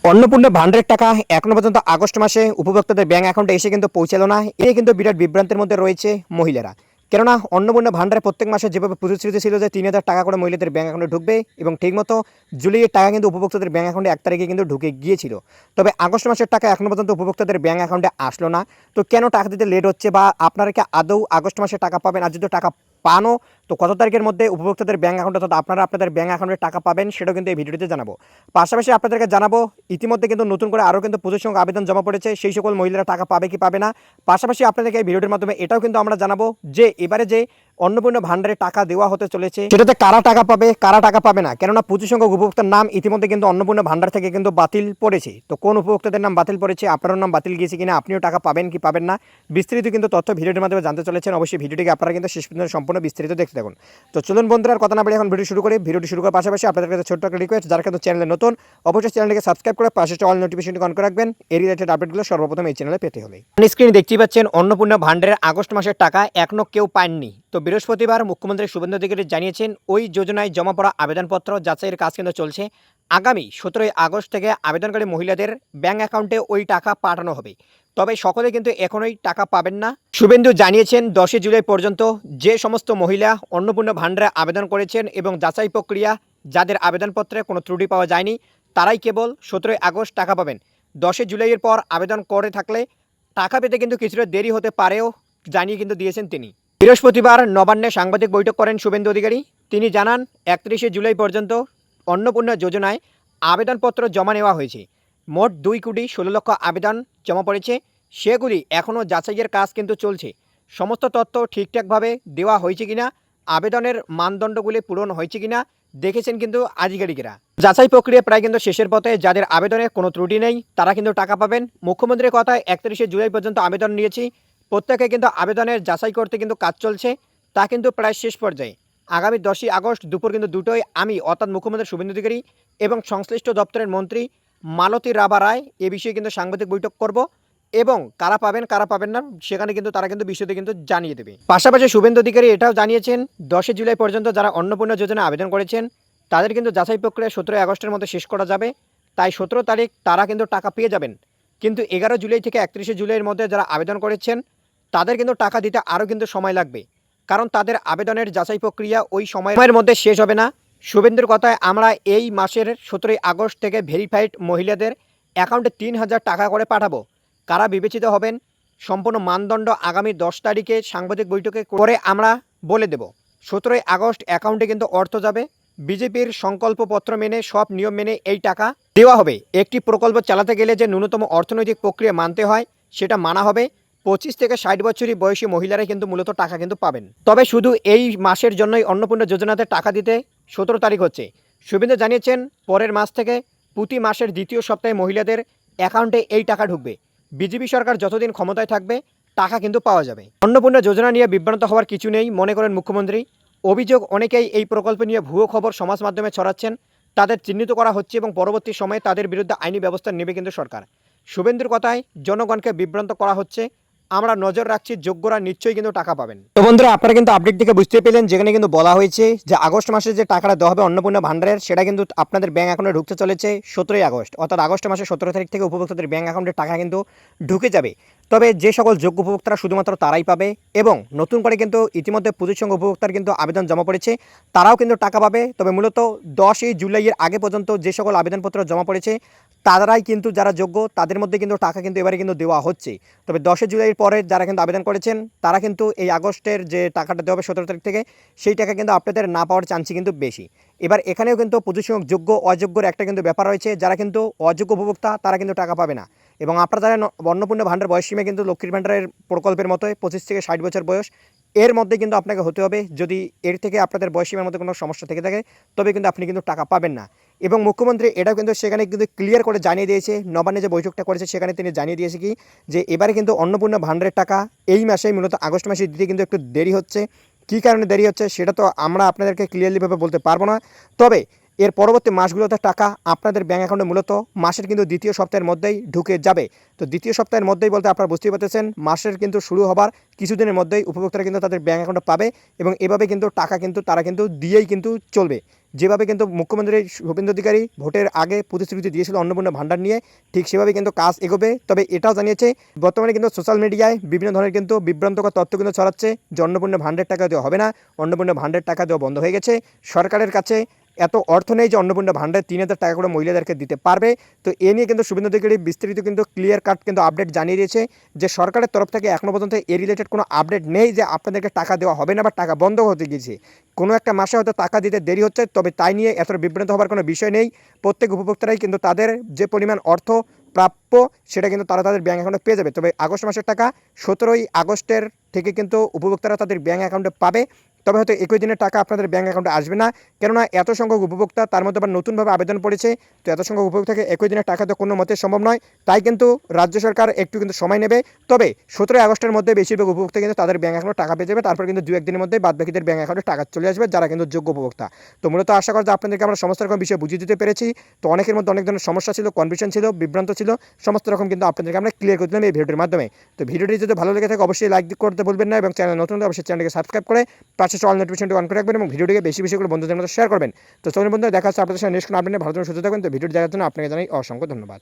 অন্নপূর্ণা ভান্ডারের টাকা এখনো পর্যন্ত আগস্ট মাসে উপভোক্তাদের ব্যাংক অ্যাকাউন্টে এসে কিন্তু পৌঁছালো না। এ কিন্তু বিরাট বিভ্রান্তের মধ্যে রয়েছে মহিলারা। কেননা অন্নপূর্ণা ভান্ডারে প্রত্যেক মাসে যেভাবে প্রতিশ্রুতি ছিল যে ৩,০০০ টাকা করে মহিলাদের ব্যাংক অ্যাকাউন্টে ঢুকবে এবং ঠিকমতো জুলাইয়ের টাকা কিন্তু উপভোক্তাদের ব্যাংক অ্যাকাউন্টে ১ তারিখে কিন্তু ঢুকে গিয়েছিল। তবে আগস্ট মাসের টাকা এখনো পর্যন্ত উপভোক্তাদের ব্যাংক অ্যাকাউন্টে আসলো না। তো কেন টাকা দিতে লেট হচ্ছে, বা আপনারা কি আদৌ আগস্ট মাসে টাকা পাবেন? আর যদি টাকা পানও, তো কত তারিখের মধ্যে উপভোক্তাদের ব্যাংক অ্যাকাউন্টে অর্থাৎ আপনারা আপনাদের ব্যাংক অ্যাকাউন্টে টাকা পাবেন সেটাও কিন্তু এই ভিডিওতে জানাবো। পাশাপাশি আপনাদেরকে জানাবো ইতিমধ্যে কিন্তু নতুন করে আরও কিন্তু পুজোর সঙ্গে আবেদন জমা পড়েছে, সেই সকল মহিলারা টাকা পাবে কি পাবে না। পাশাপাশি আপনাদেরকে এই ভিডিওটির মাধ্যমে এটাও কিন্তু আমরা জানাবো যে এবারে যে অন্নপূর্ণা ভান্ডারে টাকা দেওয়া হতে চলেছে সেটাতে কারা টাকা পাবে কারা টাকা পাবে না। কেননা প্রচুর সংখ্যক উপভোক্তার নাম ইতিমধ্যে কিন্তু অন্নপূর্ণা ভান্ডার থেকে কিন্তু বাতিল পড়েছে। তো কোন উপভোক্তাদের নাম বাতিল পড়েছে, আপনার নাম বাতিল গিয়েছে কিনা, আপনিও টাকা পাবেন কি পাবেন না, বিস্তারিত কিন্তু তথ্য ভিডিওটির মাধ্যমে জানতে চলেছেন। অবশ্যই ভিডিওটিকে আপনারা কিন্তু শেষ পর্যন্ত সম্পূর্ণ বিস্তারিত দেখতে থাকুন। তো চলুন বন্ধুরা, আর কথা না বলে এখন ভিডিও শুরু করি। ভিডিওটি শুরু করার পাশাপাশি আপনাদের কাছে ছোট্ট একটা রিকোয়েস্ট, যারা কিন্তু চ্যানেলে নতুন অবশ্যই চ্যানেলটিকে সাবস্ক্রাইব করে পাশে অল নোটিফিকেশনটি অন করে রাখবেন। এই রিলেটেড আপডেটগুলো সর্বপ্রথম এই চ্যানেলে পেতে হলে স্ক্রিনে দেখতেই পাচ্ছেন অন্নপূর্ণা ভান্ডারের আগস্ট মাসের টাকা এখনো কেউ পাননি। তো বৃহস্পতিবার মুখ্যমন্ত্রী শুভেন্দু অধিকারী জানিয়েছেন ওই যোজনায় জমা পড়া আবেদনপত্র যাচাইয়ের কাজ কিন্তু চলছে। আগামী 17 আগস্ট থেকে আবেদনকারী মহিলাদের ব্যাংক অ্যাকাউন্টে ওই টাকা পাঠানো হবে। তবে সকলে কিন্তু এখনোই টাকা পাবেন না। শুভেন্দু জানিয়েছেন 10 জুলাই পর্যন্ত যে সমস্ত মহিলা অন্নপূর্ণা ভান্ডারে আবেদন করেছেন এবং যাচাই প্রক্রিয়া যাদের আবেদনপত্রে কোনো ত্রুটি পাওয়া যায়নি তারাই কেবল 17 আগস্ট টাকা পাবেন। 10 জুলাইয়ের পর আবেদন করে থাকলে টাকা পেতে কিন্তু কিছুটা দেরি হতে পারেও জানিয়ে কিন্তু দিয়েছেন তিনি। বৃহস্পতিবার নবান্নে সাংবাদিক বৈঠক করেন শুভেন্দু অধিকারী। তিনি জানান 31 জুলাই পর্যন্ত অন্নপূর্ণা যোজনায় আবেদনপত্র জমা নেওয়া হয়েছে। মোট 2,16,00,000 আবেদন জমা পড়েছে। সেগুলি এখনও যাচাইয়ের কাজ কিন্তু চলছে। সমস্ত তথ্য ঠিকঠাকভাবে দেওয়া হয়েছে কিনা, আবেদনের মানদণ্ডগুলি পূরণ হয়েছে কিনা দেখেছেন কিন্তু আধিকারিকেরা। যাচাই প্রক্রিয়া প্রায় কিন্তু শেষের পথে। যাদের আবেদনে কোনো ত্রুটি নেই তারা কিন্তু টাকা পাবেন। মুখ্যমন্ত্রীর কথায় 31 জুলাই পর্যন্ত আবেদন নিয়েছি, প্রত্যেকে কিন্তু আবেদনের যাচাই করতে কিন্তু কাজ চলছে, তা কিন্তু প্রায় শেষ পর্যায়ে। আগামী 10 আগস্ট দুপুর কিন্তু 2টোয় আমি অর্থাৎ মুখ্যমন্ত্রী শুভেন্দু অধিকারী এবং সংশ্লিষ্ট দপ্তরের মন্ত্রী মালতী রাবা রায় এ বিষয়ে কিন্তু সাংবাদিক বৈঠক করব এবং কারা পাবেন কারা পাবেন না সেখানে কিন্তু তারা কিন্তু বিষয়টি কিন্তু জানিয়ে দেবে। পাশাপাশি শুভেন্দু অধিকারী এটাও জানিয়েছেন 10 জুলাই পর্যন্ত যারা অন্নপূর্ণা যোজনা আবেদন করেছেন তাদের কিন্তু যাচাই প্রক্রিয়া 17 আগস্টের মধ্যে শেষ করা যাবে। তাই 17 তারিখ তারা কিন্তু টাকা পেয়ে যাবেন। কিন্তু 11 জুলাই থেকে 31 জুলাইয়ের মধ্যে যারা আবেদন করেছেন তাদের কিন্তু টাকা দিতে আরও কিন্তু সময় লাগবে, কারণ তাদের আবেদনের যাচাই প্রক্রিয়া ওই সময়ের মধ্যে শেষ হবে না। শুভেন্দুর কথায় আমরা এই মাসের 17 আগস্ট থেকে ভেরিফাইড মহিলাদের অ্যাকাউন্টে 3,000 টাকা করে পাঠাবো। কারা বিবেচিত হবেন সম্পূর্ণ মানদণ্ড আগামী 10 তারিখে সাংবাদিক বৈঠকে করে আমরা বলে দেব। 17 আগস্ট অ্যাকাউন্টে কিন্তু অর্থ যাবে। বিজেপির সংকল্পপত্র মেনে সব নিয়ম মেনে এই টাকা দেওয়া হবে। একটি প্রকল্প চালাতে গেলে যে ন্যূনতম অর্থনৈতিক প্রক্রিয়া মানতে হয় সেটা মানা হবে। 25 থেকে 60 বছরই বয়সী মহিলারা কিন্তু মূলত টাকা কিন্তু পাবেন। তবে শুধু এই মাসের জন্যই অন্নপূর্ণা যোজনাতে টাকা দিতে 17 তারিখ হচ্ছে। শুভেন্দু জানিয়েছেন পরের মাস থেকে প্রতি মাসের দ্বিতীয় সপ্তাহে মহিলাদের অ্যাকাউন্টে এই টাকা ঢুকবে। বিজেপি সরকার যতদিন ক্ষমতায় থাকবে টাকা কিন্তু পাওয়া যাবে। অন্নপূর্ণা যোজনা নিয়ে বিভ্রান্ত হওয়ার কিছু নেই মনে করেন মুখ্যমন্ত্রী। অভিযোগ অনেকেই এই প্রকল্প নিয়ে ভুয়ো খবর সমাজ মাধ্যমে ছড়াচ্ছেন, তাদের চিহ্নিত করা হচ্ছে এবং পরবর্তী সময়ে তাদের বিরুদ্ধে আইনি ব্যবস্থা নেবে কিন্তু সরকার। শুভেন্দুর কথায় জনগণকে বিভ্রান্ত করা হচ্ছে, আমরা নজর রাখছি, যোগ্যরা নিশ্চয়ই কিন্তু টাকা পাবেন। তো বন্ধুরা, আপনারা কিন্তু আপডেট থেকে বুঝতে পেলেন যেখানে কিন্তু বলা হয়েছে যে আগস্ট মাসে যে টাকাটা দেওয়া হবে অন্নপূর্ণা ভান্ডারের সেটা কিন্তু আপনাদের ব্যাংক অ্যাকাউন্টে ঢুকতে চলেছে 17 আগস্ট, অর্থাৎ আগস্ট মাসের 17 তারিখ থেকে উপভোক্তাদের ব্যাংক অ্যাকাউন্টে টাকা কিন্তু ঢুকে যাবে। তবে যে সকল যোগ্য উপভোক্তারা শুধুমাত্র তারাই পাবে এবং নতুন করে কিন্তু ইতিমধ্যে প্রচুর সংখ্যক উপভোক্তার কিন্তু আবেদন জমা পড়েছে, তারাও কিন্তু টাকা পাবে। তবে মূলত 10 জুলাইয়ের আগে পর্যন্ত যে সকল আবেদনপত্র জমা পড়েছে তারাই কিন্তু যারা যোগ্য তাদের মধ্যে কিন্তু টাকা কিন্তু এবারে কিন্তু দেওয়া হচ্ছে। তবে 10 জুলাইয়ের পরে যারা কিন্তু আবেদন করেছেন তারা কিন্তু এই আগস্টের যে টাকাটা দেওয়া হবে 17 তারিখ থেকে সেই টাকা কিন্তু আপনাদের না পাওয়ার চান্সই কিন্তু বেশি। এবার এখানেও কিন্তু প্রচুর সংখ্যক যোগ্য অযোগ্যর একটা কিন্তু ব্যাপার রয়েছে। যারা কিন্তু অযোগ্য উপভোক্তা তারা কিন্তু টাকা পাবে না। এবং আপনারা জানেন অন্নপূর্ণা ভান্ডার বয়স সীমা কিন্তু লক্ষ্মীর ভান্ডারের প্রকল্পের মতোই 25 থেকে 60 বছর বয়স, এর মধ্যে কিন্তু আপনাকে হতে হবে। যদি এর থেকে আপনাদের বয়স সীমার মধ্যে কোনো সমস্যা থেকে থাকে তবে কিন্তু আপনি কিন্তু টাকা পাবেন না। এবং মুখ্যমন্ত্রী এটাও কিন্তু সেখানে কিন্তু ক্লিয়ার করে জানিয়ে দিয়েছে, নবান্নে যে বৈঠকটা করেছে সেখানে তিনি জানিয়ে দিয়েছে কি যে এবারে কিন্তু অন্নপূর্ণা ভান্ডারের টাকা এই মাসেই মূলত আগস্ট মাসে দিতে কিন্তু একটু দেরি হচ্ছে। কী কারণে দেরি হচ্ছে সেটা তো আমরা আপনাদেরকে ক্লিয়ারলিভাবে বলতে পারবো না। তবে এর পরবর্তী মাসগুলোতে টাকা আপনাদের ব্যাঙ্ক অ্যাকাউন্টে মূলত মাসের কিন্তু দ্বিতীয় সপ্তাহের মধ্যেই ঢুকে যাবে। তো দ্বিতীয় সপ্তাহের মধ্যেই বলতে আপনারা বুঝতেই পারতেছেন মাসের কিন্তু শুরু হবার কিছুদিনের মধ্যেই উপভোক্তারা কিন্তু তাদের ব্যাঙ্ক অ্যাকাউন্টে পাবে এবং এভাবে কিন্তু টাকা কিন্তু তারা কিন্তু দিয়েই কিন্তু চলবে। যেভাবে কিন্তু মুখ্যমন্ত্রী শুভেন্দু অধিকারী ভোটের আগে প্রতিশ্রুতি দিয়েছিল অন্নপূর্ণা ভাণ্ডার নিয়ে, ঠিক সেভাবে কিন্তু কাজ এগোবে। তবে এটাও জানিয়েছে বর্তমানে কিন্তু সোশ্যাল মিডিয়ায় বিভিন্ন ধরনের কিন্তু বিভ্রান্তকর তথ্য কিন্তু ছড়াচ্ছে যে অন্নপূর্ণা ভাণ্ডারের টাকা দেওয়া হবে না, অন্নপূর্ণা ভাণ্ডারের টাকা দেওয়া বন্ধ হয়ে গেছে, সরকারের কাছে এত অর্থ নেই যে অন্নপূর্ণা ভাণ্ডার 3,000 টাকা করে মহিলাদেরকে দিতে পারবে। তো এ নিয়ে কিন্তু শুভেন্দু অধিকারী বিস্তারিত কিন্তু ক্লিয়ার কাট কিন্তু আপডেট জানিয়ে দিয়েছে যে সরকারের তরফ থেকে এখনও পর্যন্ত এ রিলেটেড কোনো আপডেট নেই যে আপনাদেরকে টাকা দেওয়া হবে না বা টাকা বন্ধ হতে গিয়েছে। কোনো একটা মাসে হয়তো টাকা দিতে দেরি হচ্ছে, তবে তাই নিয়ে এতটা বিভ্রান্ত হওয়ার কোনো বিষয় নেই। প্রত্যেক উপভোক্তারাই কিন্তু তাদের যে পরিমাণ অর্থ প্রাপ্য সেটা কিন্তু তারা তাদের ব্যাঙ্ক অ্যাকাউন্টে পেয়ে যাবে। তবে আগস্ট মাসের টাকা 17ই আগস্টের থেকে কিন্তু উপভোক্তারা তাদের ব্যাঙ্ক অ্যাকাউন্টে পাবে। তবে হয়তো 21 দিনের টাকা আপনাদের ব্যাঙ্ক অ্যাকাউন্টে আসবে না, কেননা এত সংখ্যক উপভোক্তা, তার মধ্যে আবার নতুনভাবে আবেদন পড়েছে। তো এত সংখ্যক উপভোক্তাকে 21 দিনের টাকা তো কোনো মতে সম্ভব নয়, তাই কিন্তু রাজ্য সরকার একটু কিন্তু সময় নেবে। তবে 17 আগস্টের মধ্যে বেশিরভাগ উপভোক্তা কিন্তু তাদের ব্যাঙ্ক অ্যাকাউন্টে টাকা পেয়ে যাবে। তারপর কিন্তু 2-1 দিনের মধ্যে বাদবাকিদের ব্যাঙ্ক অ্যাকাউন্টে টাকা চলে আসবে যারা কিন্তু যোগ্য উপভোক্তা। তো মূলত আশা করি যে আপনাদেরকে আমরা সমস্ত রকম বিষয় বুঝিয়ে দিতে পেরেছি। তো অনেকের মধ্যে অনেক ধরনের সমস্যা ছিল, কনফিউশন ছিল, বিভ্রান্ত ছিল, সমস্ত রকম কিন্তু আপনাদেরকে আমরা ক্লিয়ার করে দিলাম এই ভিডিওটির মাধ্যমে। তো ভিডিওটি যদি ভালো লেগে থাকে অবশ্যই লাইক করতে ভুলবেন না এবং চ্যানেল নতুন হলে অবশ্যই চ্যানেলকে সাবস্ক্রাইব করে পাশে অল নোটিফিকেশনটি অন করে রাখবেন এবং ভিডিওটিকে বেশি বেশি করে বন্ধুদের মধ্যে শেয়ার করবেন। তো চলুন বন্ধুরা, দেখা হচ্ছে আপনাদের সাথে নেক্সট কোনো আপডেট নিয়ে। ভালো থাকবেন, সুস্থ থাকবেন। তো ভিডিওটি দেখার জন্য আপনাকে জানাই অসংখ্য ধন্যবাদ।